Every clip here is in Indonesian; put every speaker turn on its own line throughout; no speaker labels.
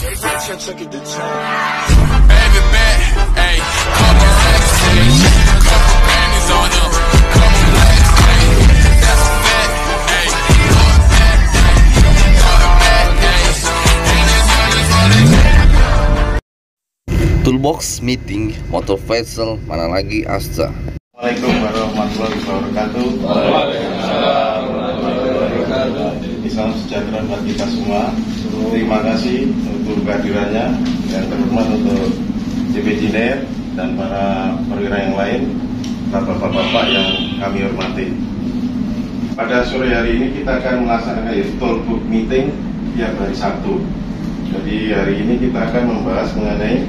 Baby bet, ayy, couple racks, couple panties on him, couple blacks, ayy, that's a fact, ayy,
Toolbox Meeting Motor Vessel mana lagi Astra.
Assalamualaikum warahmatullahi wabarakatuh.
Waalaikumsalam warahmatullahi wabarakatuh.
Salam sejahtera buat kita semua. Terima kasih untuk kehadirannya dan terhormat untuk CP Jiner dan para perwira yang lain, bapak-bapak yang kami hormati. Pada sore hari ini kita akan melaksanakan Toolbox Meeting tiap hari Sabtu. Jadi hari ini kita akan membahas mengenai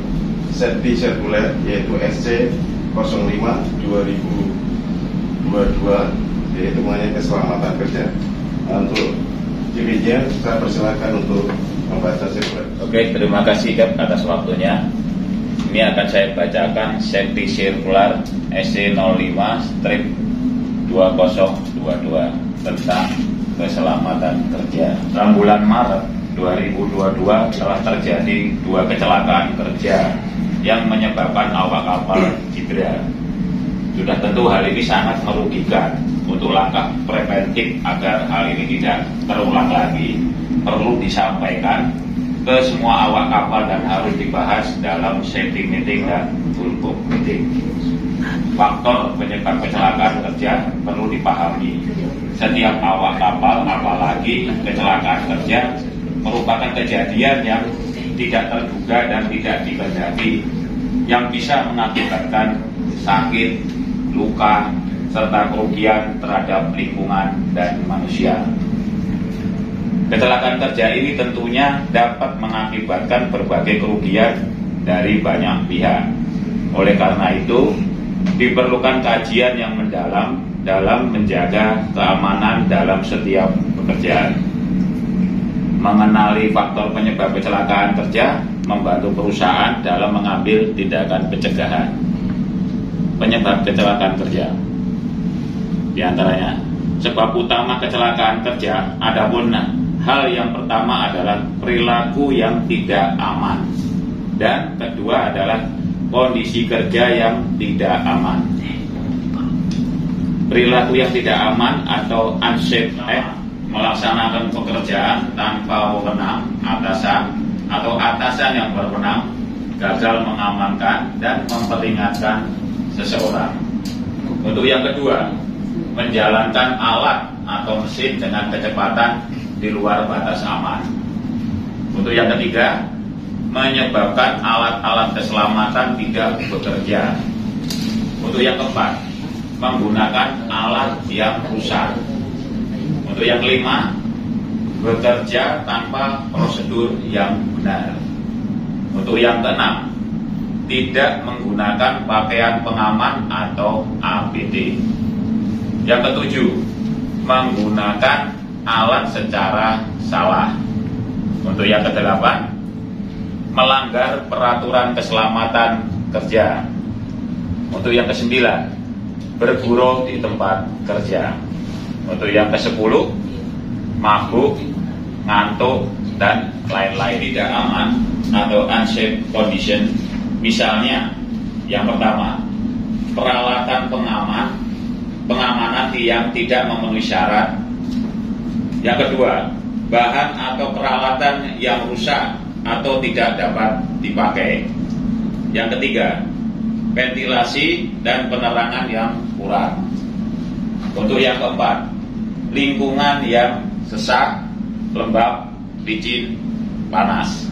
safety sirkuler yaitu SC 05/2022 yaitu mengenai keselamatan kerja. Untuk CPJ saya persilakan untuk membaca sirkuler.
Oke, terima kasih Kap atas waktunya. Ini akan saya bacakan safety circular SC 05/2022 tentang keselamatan kerja. Dalam bulan Maret 2022 telah terjadi 2 kecelakaan kerja yang menyebabkan awak kapal cedera. Sudah tentu hal ini sangat merugikan. Untuk langkah preventif agar hal ini tidak terulang lagi, perlu disampaikan ke semua awak kapal dan harus dibahas dalam safety meeting dan toolbox meeting. Faktor penyebab kecelakaan kerja perlu dipahami. Setiap awak kapal, apalagi kecelakaan kerja, merupakan kejadian yang tidak terduga dan tidak dikehendaki, yang bisa mengakibatkan sakit, luka, serta kerugian terhadap lingkungan dan manusia. Kecelakaan kerja ini tentunya dapat mengakibatkan berbagai kerugian dari banyak pihak. Oleh karena itu, diperlukan kajian yang mendalam dalam menjaga keamanan dalam setiap pekerjaan. Mengenali faktor penyebab kecelakaan kerja membantu perusahaan dalam mengambil tindakan pencegahan. Penyebab kecelakaan kerja di antaranya sebab utama kecelakaan kerja, adapun hal yang pertama adalah perilaku yang tidak aman dan kedua adalah kondisi kerja yang tidak aman. Perilaku yang tidak aman atau unsafe melaksanakan pekerjaan tanpa wewenang atasan atau atasan yang berwenang, gagal mengamankan dan memperingatkan seseorang. Untuk yang kedua, menjalankan alat atau mesin dengan kecepatan di luar batas aman. Untuk yang ketiga, menyebabkan alat-alat keselamatan tidak bekerja. Untuk yang keempat, menggunakan alat yang rusak. Untuk yang kelima, bekerja tanpa prosedur yang benar. Untuk yang keenam, tidak menggunakan pakaian pengaman atau APD. Yang ketujuh, menggunakan alat secara salah. Untuk yang kedelapan, melanggar peraturan keselamatan kerja. Untuk yang kesembilan, bergurau di tempat kerja. Untuk yang kesepuluh, mabuk, ngantuk, dan lain-lain tidak aman atau unsafe condition. Misalnya, yang pertama, peralatan pengamanan yang tidak memenuhi syarat. Yang kedua, bahan atau peralatan yang rusak atau tidak dapat dipakai. Yang ketiga, ventilasi dan penerangan yang kurang. Untuk yang keempat, lingkungan yang sesak, lembab, licin, panas.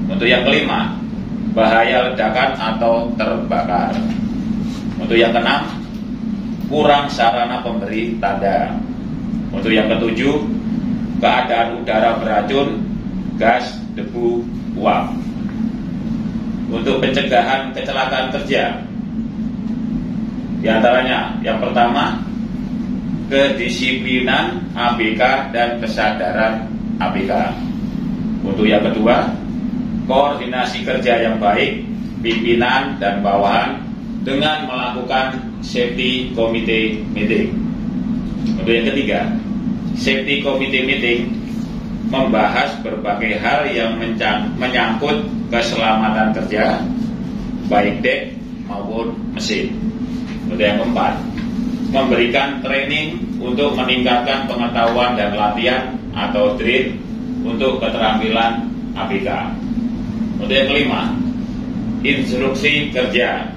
Untuk yang kelima, bahaya ledakan atau terbakar. Untuk yang keenam, kurang sarana pemberi tanda. Untuk yang ketujuh, keadaan udara beracun, gas, debu, uap. Untuk pencegahan kecelakaan kerja, di antaranya yang pertama, kedisiplinan ABK dan kesadaran ABK. Untuk yang kedua, koordinasi kerja yang baik pimpinan dan bawahan dengan melakukan safety committee meeting. Untuk yang ketiga, safety committee meeting membahas berbagai hal yang menyangkut keselamatan kerja, baik dek maupun mesin. Yang keempat, memberikan training untuk meningkatkan pengetahuan dan latihan atau drill untuk keterampilan ABK. Untuk yang kelima, instruksi kerja.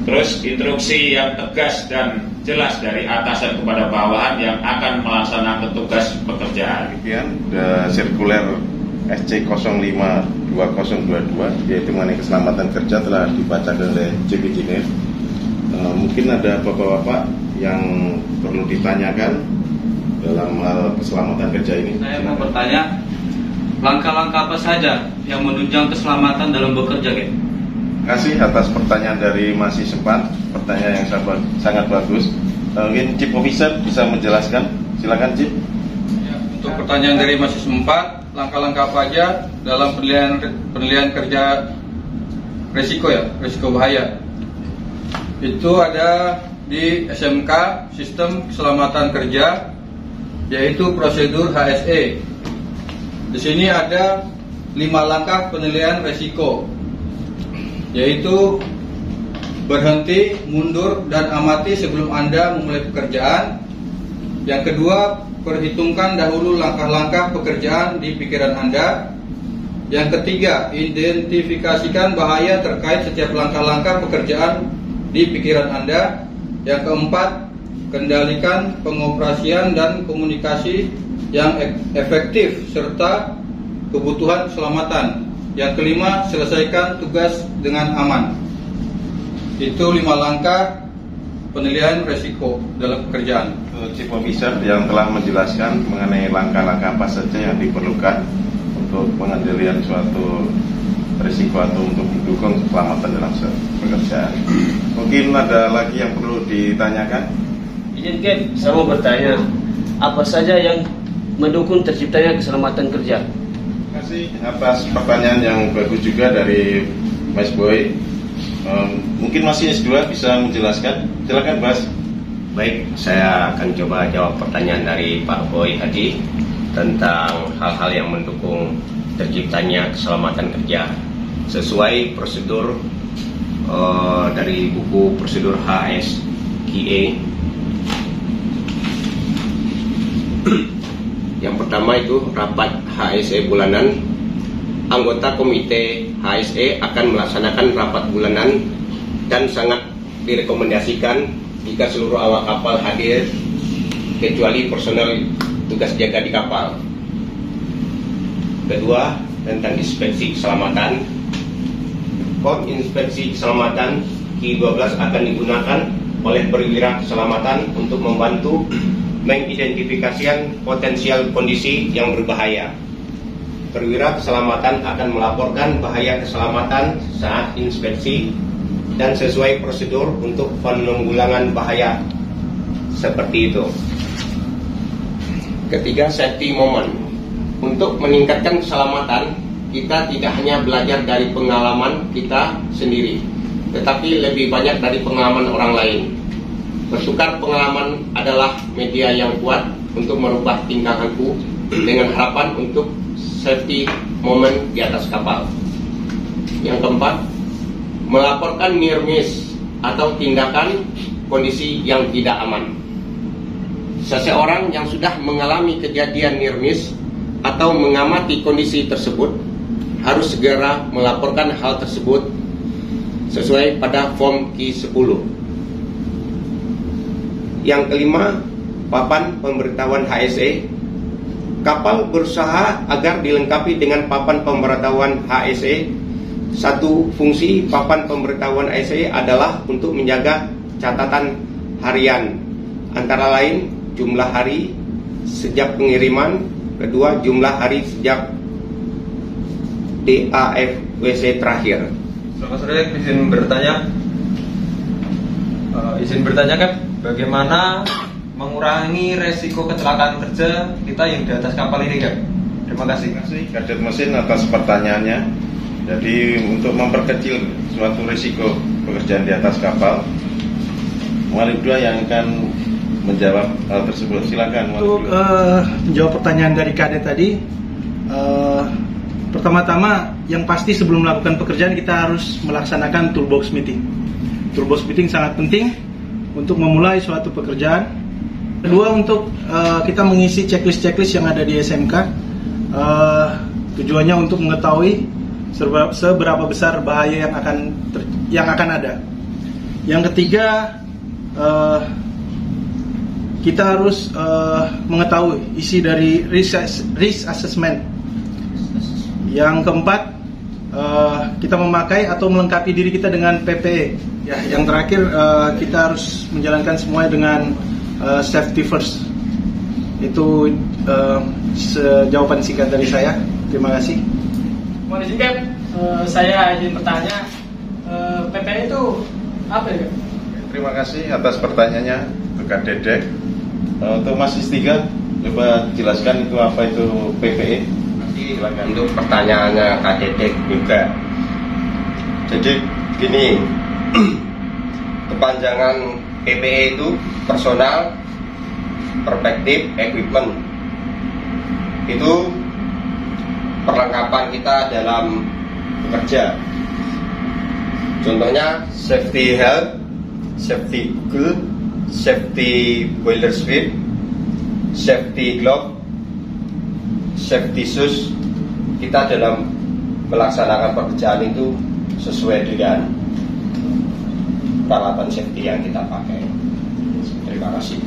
Terus instruksi yang tegas dan jelas dari atasan kepada bawahan yang akan melaksanakan tugas pekerjaan.
Demikian sirkuler SC 052022 yaitu mengenai keselamatan kerja telah dibacakan oleh CP Diner. Mungkin ada bapak-bapak yang perlu ditanyakan dalam hal keselamatan kerja ini.
Saya mau bertanya, langkah-langkah apa saja yang menunjang keselamatan dalam bekerja, Gen?
Terima kasih atas pertanyaan dari Masih Sempat, pertanyaan yang sangat bagus. Mungkin Chief Officer bisa menjelaskan, silakan Chief.
Ya, untuk pertanyaan dari Masih Sempat, langkah-langkah apa aja dalam penilaian kerja resiko bahaya? Itu ada di SMK Sistem Keselamatan Kerja, yaitu prosedur HSE. Di sini ada 5 langkah penilaian resiko, yaitu berhenti, mundur, dan amati sebelum Anda memulai pekerjaan. Yang kedua, perhitungkan dahulu langkah-langkah pekerjaan di pikiran Anda. Yang ketiga, identifikasikan bahaya terkait setiap langkah-langkah pekerjaan di pikiran Anda. Yang keempat, kendalikan pengoperasian dan komunikasi yang efektif serta kebutuhan keselamatan. Yang kelima, selesaikan tugas dengan aman. Itu 5 langkah penilaian resiko dalam pekerjaan.
Chief Officer yang telah menjelaskan mengenai langkah-langkah apa saja yang diperlukan untuk pengendalian suatu risiko atau untuk mendukung keselamatan dalam pekerjaan. Mungkin ada lagi yang perlu ditanyakan?
Izin Ken, saya mau bertanya, apa saja yang mendukung terciptanya keselamatan kerja?
Terima kasih atas pertanyaan yang bagus juga dari Mas Boy. Mungkin masih S2 bisa menjelaskan. Silakan Mas.
Baik, saya akan coba jawab pertanyaan dari Pak Boy tadi tentang hal-hal yang mendukung terciptanya keselamatan kerja sesuai prosedur dari buku prosedur HSQE. Yang pertama itu rapat HSE bulanan. Anggota komite HSE akan melaksanakan rapat bulanan dan sangat direkomendasikan jika seluruh awak kapal hadir kecuali personel tugas jaga di kapal. Kedua, tentang inspeksi keselamatan. Form inspeksi keselamatan Q12 akan digunakan oleh perwira keselamatan untuk membantu mengidentifikasikan potensial kondisi yang berbahaya. Perwira keselamatan akan melaporkan bahaya keselamatan saat inspeksi dan sesuai prosedur untuk penanggulangan bahaya seperti itu. Ketiga, safety moment. Untuk meningkatkan keselamatan, kita tidak hanya belajar dari pengalaman kita sendiri, tetapi lebih banyak dari pengalaman orang lain. Bertukar pengalaman adalah media yang kuat untuk merubah tingkah laku dengan harapan untuk safety moment di atas kapal. Yang keempat, melaporkan near miss atau tindakan kondisi yang tidak aman. Seseorang yang sudah mengalami kejadian near miss atau mengamati kondisi tersebut harus segera melaporkan hal tersebut sesuai pada form Q10. Yang kelima, papan pemberitahuan HSE. Kapal berusaha agar dilengkapi dengan papan pemberitahuan HSE. Satu fungsi papan pemberitahuan HSE adalah untuk menjaga catatan harian, antara lain jumlah hari sejak pengiriman, kedua jumlah hari sejak DAFWC terakhir.
Selamat sore, izin bertanya kan, bagaimana mengurangi resiko kecelakaan kerja kita yang di atas kapal ini kan? Terima kasih.
Terima kasih Kadet Mesin atas pertanyaannya. Jadi untuk memperkecil suatu risiko pekerjaan di atas kapal, Mualib 2 yang akan menjawab hal tersebut. Silakan.
Untuk menjawab pertanyaan dari Kade tadi, pertama-tama yang pasti sebelum melakukan pekerjaan kita harus melaksanakan toolbox meeting. Toolbox meeting sangat penting untuk memulai suatu pekerjaan. Kedua, untuk kita mengisi checklist yang ada di SMK. Tujuannya untuk mengetahui seberapa besar bahaya yang akan ada. Yang ketiga, kita harus mengetahui isi dari risk assessment. Yang keempat, kita memakai atau melengkapi diri kita dengan PPE. Ya, yang terakhir, kita harus menjalankan semuanya dengan safety first. Itu jawaban singkat dari saya. Terima kasih.
Mohon izin Kep, saya izin bertanya, PPE itu apa ya?
Terima kasih atas pertanyaannya Kak Dedek. Untuk Mas Istiga, coba jelaskan itu apa itu PPE.
Silakan. Untuk pertanyaannya Kak Dedek juga. Jadi gini, kepanjangan PPE itu personal, perspektif, equipment. Itu perlengkapan kita dalam bekerja. Contohnya safety helmet, safety glove, safety boiler suit, safety glove, safety shoes. Kita dalam melaksanakan pekerjaan itu sesuai dengan peralatan safety yang kita pakai. Terima kasih.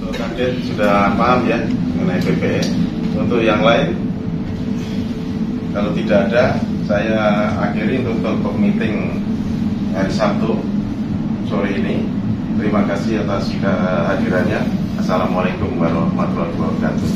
Kadet sudah paham ya mengenai PPE. Untuk yang lain, kalau tidak ada, saya akhiri untuk meeting hari Sabtu sore ini. Terima kasih atas kehadirannya. Assalamualaikum warahmatullahi wabarakatuh.